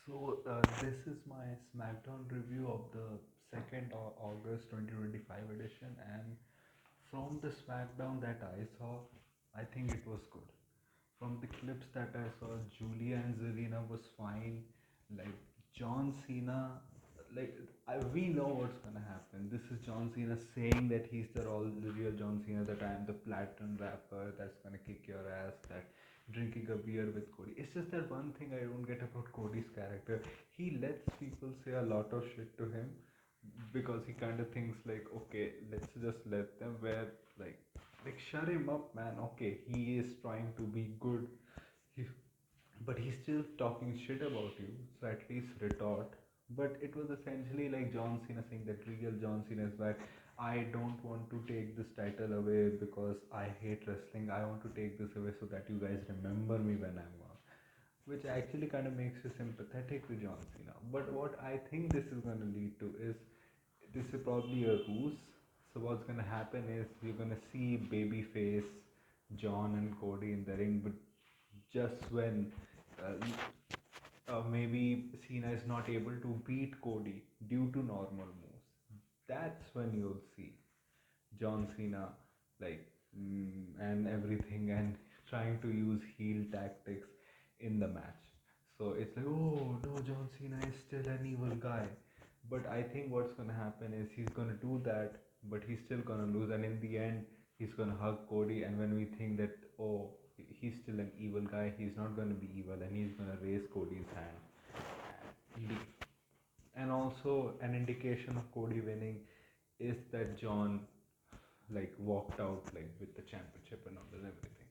This is my Smackdown review of the 2nd of August 2025 edition, and from the Smackdown that I saw, I think it was good. From the clips that I saw, Julia and Zelina was fine. Like John Cena, we know what's gonna happen. This is John Cena saying that he's the real John Cena, that I am the platinum rapper that's gonna kick your ass, that drinking a beer with Cody. It's just that one thing I don't get about Cody's character. He lets people say a lot of shit to him because he kind of thinks like, okay, let's just let them wear like shut him up, man. Okay, he is trying to be good, he, but he's still talking shit about you, so at least retort. But it was essentially like John Cena saying that real John Cena is back. I don't want to take this title away because I hate wrestling. I want to take this away so that you guys remember me when I'm gone, which actually kind of makes you sympathetic to John Cena. But what I think this is going to lead to is this is probably a ruse. So what's going to happen is you're going to see babyface John and Cody in the ring, but just when maybe Cena is not able to beat Cody due to normal moves, that's when you'll see John Cena like and everything and trying to use heel tactics in the match. So it's like, oh no, John Cena is still an evil guy. But I think what's gonna happen is he's gonna do that, but he's still gonna lose, and in the end, he's gonna hug Cody. And when we think that, oh, he's still an evil guy, he's not gonna be evil, and he's gonna raise Cody's hand and leave. And also, an indication of Cody winning is that John like walked out like with the championship and all that everything.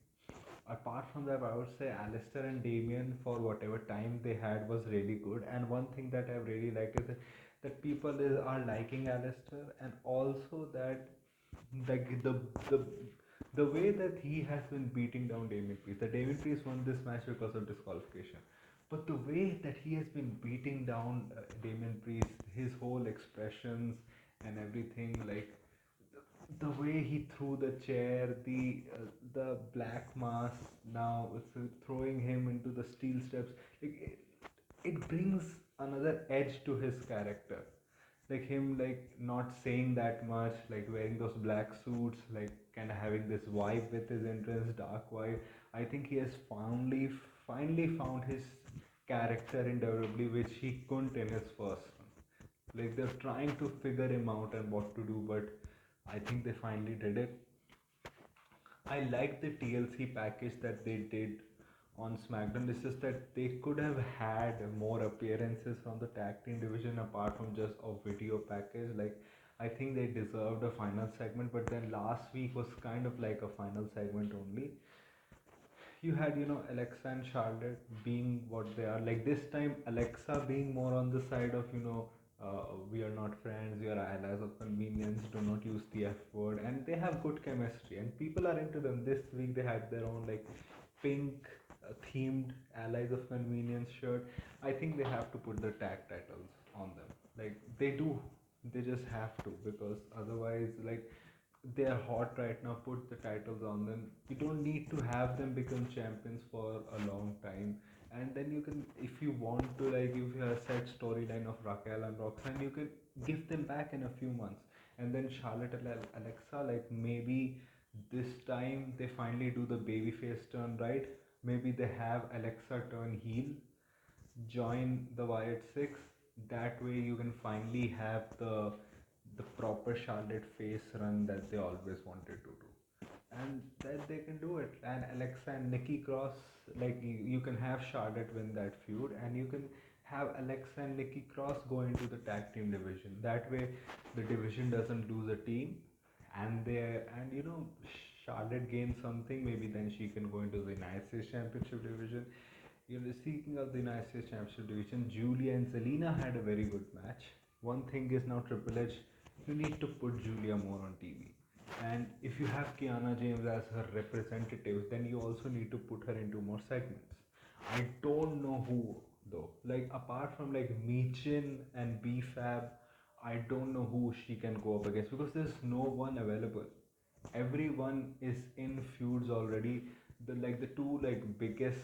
Apart from that, I would say Alistair and Damien for whatever time they had was really good. And one thing that I really liked is that people are liking Alistair, and also that like the way that he has been beating down Damien Priest. The Damien Priest won this match because of disqualification. But the way that he has been beating down Damien Priest, his whole expressions and everything, like the way he threw the chair, the black mass now throwing him into the steel steps, like it brings another edge to his character. Like him, like not saying that much, like wearing those black suits, like kind of having this vibe with his entrance, dark vibe. I think he has finally found his character in WWE, which he couldn't in his first one. Like they're trying to figure him out and what to do, but I think they finally did it. I like the TLC package that they did on SmackDown. It's just that they could have had more appearances from the tag team division apart from just a video package. Like I think they deserved a final segment, but then last week was kind of like a final segment only. You had, Alexa and Charlotte being what they are. Like this time, Alexa being more on the side of, we are not friends, we are allies of convenience, do not use the F word. And they have good chemistry, and people are into them. This week, they had their own, like, pink themed allies of convenience shirt. I think they have to put the tag titles on them. Like, they do. They just have to, because otherwise, like, they are hot right now. Put the titles on them. You don't need to have them become champions for a long time, and then you can, if you want to, like if you have a set storyline of Raquel and Roxanne, you can give them back in a few months. And then Charlotte and Alexa, like maybe this time they finally do the babyface turn, right? Maybe they have Alexa turn heel, join the Wyatt Six. That way you can finally have the proper Charlotte face run that they always wanted to do, and that they can do it. And Alexa and Nikki Cross, like you can have Charlotte win that feud, and you can have Alexa and Nikki Cross go into the tag team division. That way, the division doesn't lose a team, and Charlotte gains something. Maybe then she can go into the United States Championship division. Speaking of the United States Championship division, Julia and Zelina had a very good match. One thing is now Triple H, you need to put Julia more on TV. And if you have Kiana James as her representative, then you also need to put her into more segments. I don't know who though. Like apart from like Meechin and BFAB, I don't know who she can go up against because there's no one available. Everyone is in feuds already. The two like biggest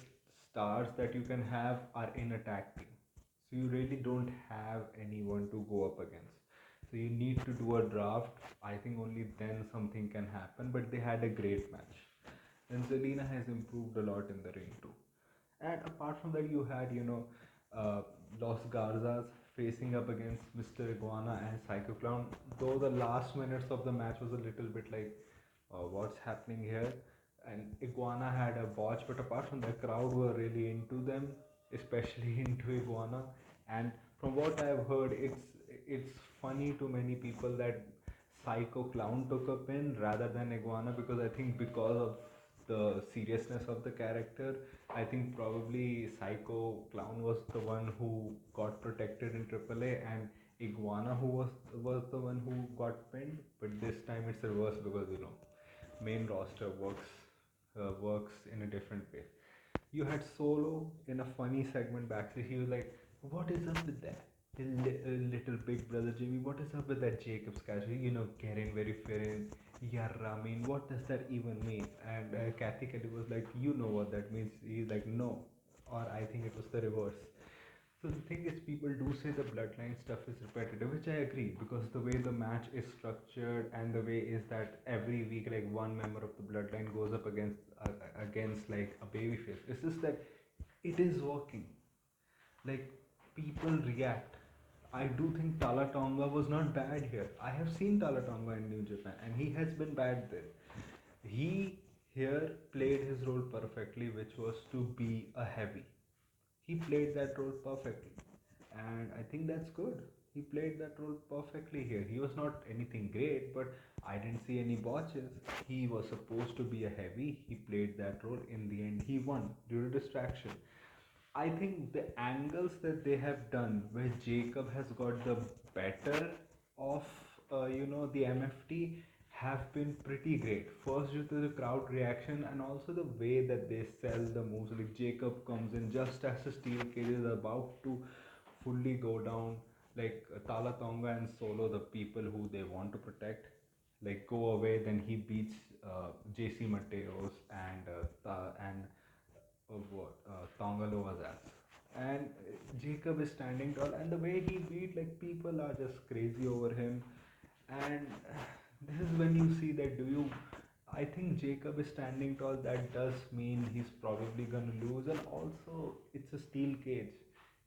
stars that you can have are in a tag team. So you really don't have anyone to go up against. So you need to do a draft. I think only then something can happen. But they had a great match. And Zelina has improved a lot in the ring too. And apart from that, you had, uh, Los Garzas facing up against Mr. Iguana and Psycho Clown. Though the last minutes of the match was a little bit like, what's happening here? And Iguana had a botch, but apart from that, crowd were really into them, especially into Iguana. And from what I've heard, it's funny to many people that Psycho Clown took a pin rather than Iguana, because I think because of the seriousness of the character, I think probably Psycho Clown was the one who got protected in AAA, and Iguana who was the one who got pinned. But this time it's reversed because main roster works in a different way. You had Solo in a funny segment backstage. He was like, "What is up with that? Little big brother Jimmy, what is up with that Jacob's casual? Getting very fit. Yeah, I mean, what does that even mean?" And Kathy Kelly was like, "You know what that means?" He's like, "No," or I think it was the reverse. So the thing is, people do say the bloodline stuff is repetitive, which I agree, because the way the match is structured and the way is that every week, like one member of the bloodline goes up against like a babyface. It's just that it is working. Like, people react. I do think Tala Tonga was not bad here. I have seen Tala Tonga in New Japan, and he has been bad there. He here played his role perfectly, which was to be a heavy. He played that role perfectly, and I think that's good. He played that role perfectly here. He was not anything great, but I didn't see any botches. He was supposed to be a heavy. He played that role. In the end, he won due to distraction. I think the angles that they have done, where Jacob has got the better of the MFT, have been pretty great. First, due to the crowd reaction, and also the way that they sell the moves. Like, Jacob comes in just as the steel cage is about to fully go down. Like, Tala Tonga and Solo, the people who they want to protect, like, go away. Then he beats JC Mateos and of what Tongaloa's ass. And Jacob is standing tall, and the way he beat, like, people are just crazy over him. And this is when you see that, do you? I think Jacob is standing tall. That does mean he's probably gonna lose, and also it's a steel cage.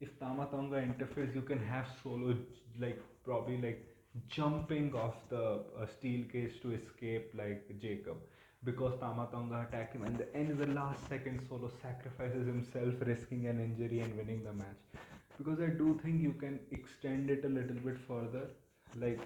If Tama Tonga interferes, you can have Solo like probably like jumping off the steel cage to escape like Jacob, because Tama Tonga attacked him, and in the last second, Solo sacrifices himself, risking an injury and winning the match. Because I do think you can extend it a little bit further, like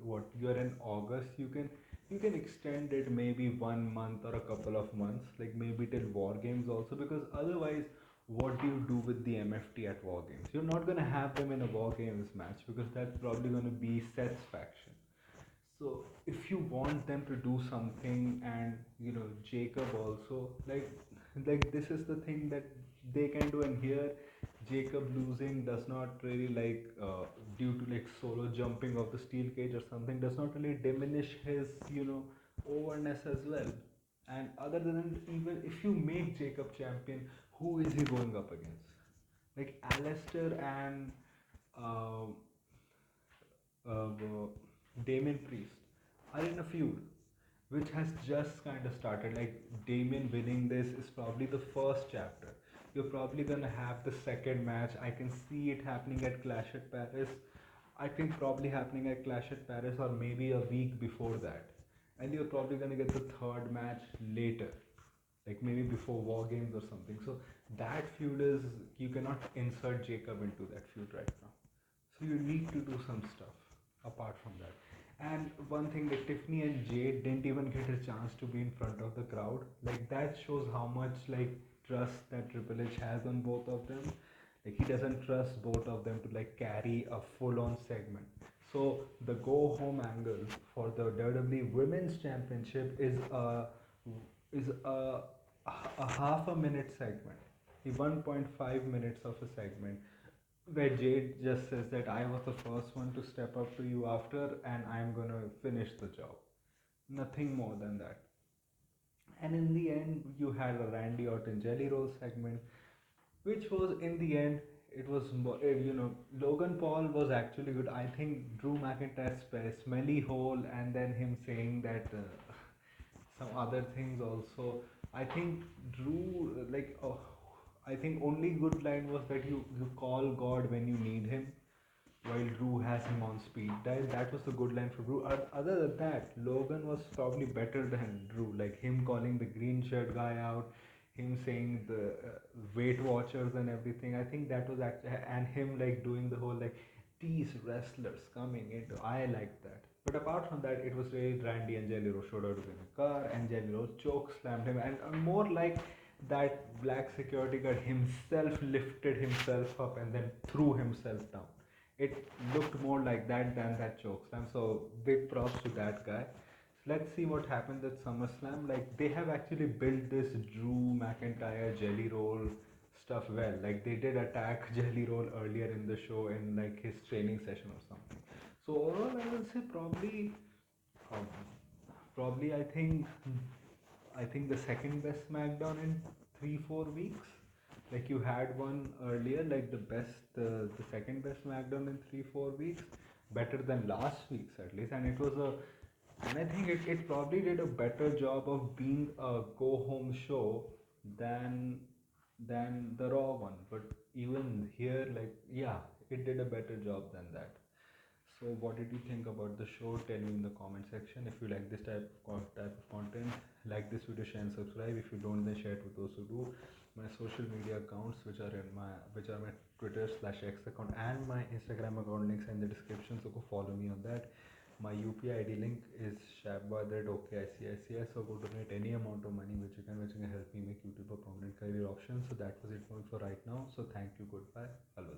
what you're in August, you can extend it maybe 1 month or a couple of months, like maybe till War Games also, because otherwise, what do you do with the MFT at War Games? You're not gonna have them in a War Games match because that's probably gonna be Seth's faction. So if you want them to do something, and Jacob also, like this is the thing that they can do, and here Jacob losing does not really, like, due to like Solo jumping off the steel cage or something, does not really diminish his overness as well. And other than, even if you make Jacob champion, who is he going up against? Like, Alistair and uh, uh, Damien Priest are in a feud, which has just kind of started. Like, Damien winning this is probably the first chapter. You're probably gonna have the second match. I can see it happening at Clash at Paris. I think probably happening at Clash at Paris, or maybe a week before that. And you're probably gonna get the third match later, like maybe before War Games or something. So that feud is, you cannot insert Jacob into that feud right now. So you need to do some stuff apart from that. And one thing, that Tiffany and Jade didn't even get a chance to be in front of the crowd. Like, that shows how much like trust that Triple H has on both of them. Like, he doesn't trust both of them to like carry a full-on segment. So the go home angle for the WWE Women's Championship is a half a minute segment, the 1.5 minutes of a segment, where Jade just says that I was the first one to step up to you after, and I'm gonna finish the job. Nothing more than that. And in the end, you had a Randy Orton Jelly Roll segment, which was in the end it was Logan Paul was actually good. I think Drew McIntyre's smelly hole, and then him saying that some other things also. I think Drew I think only good line was that you call God when you need him, while Drew has him on speed dial. That was the good line for Drew. Other than that, Logan was probably better than Drew. Like him calling the green shirt guy out, him saying the Weight Watchers and everything. I think that was actually, and him like doing the whole like these wrestlers coming into. I like that. But apart from that, it was really Randy and Jelly Roll showed out in the car, and Jelly Roll choke slammed him, and more like that black security guard himself lifted himself up and then threw himself down. It looked more like that than that chokeslam. So big props to that guy. Let's see what happens at SummerSlam. Like they have actually built this Drew McIntyre Jelly Roll stuff well. Like they did attack Jelly Roll earlier in the show in like his training session or something. So overall, I will say um, probably I think the second best SmackDown in 3 4 weeks. Like you had one earlier, like the second best SmackDown in 3 4 weeks, better than last week's at least, and it was a, and I think it probably did a better job of being a go home show than the Raw one. But even here, like yeah, it did a better job than that. So, what did you think about the show? Tell me in the comment section. If you like this type of content, like this video, share and subscribe. If you don't, then share it with those who do. My social media accounts, which are my Twitter/X account and my Instagram account, links in the description. So go follow me on that. My UPI ID link is shabba@okicici. So go donate any amount of money which you can help me make YouTube a permanent career option. So that was it for right now. So thank you. Goodbye. Hello.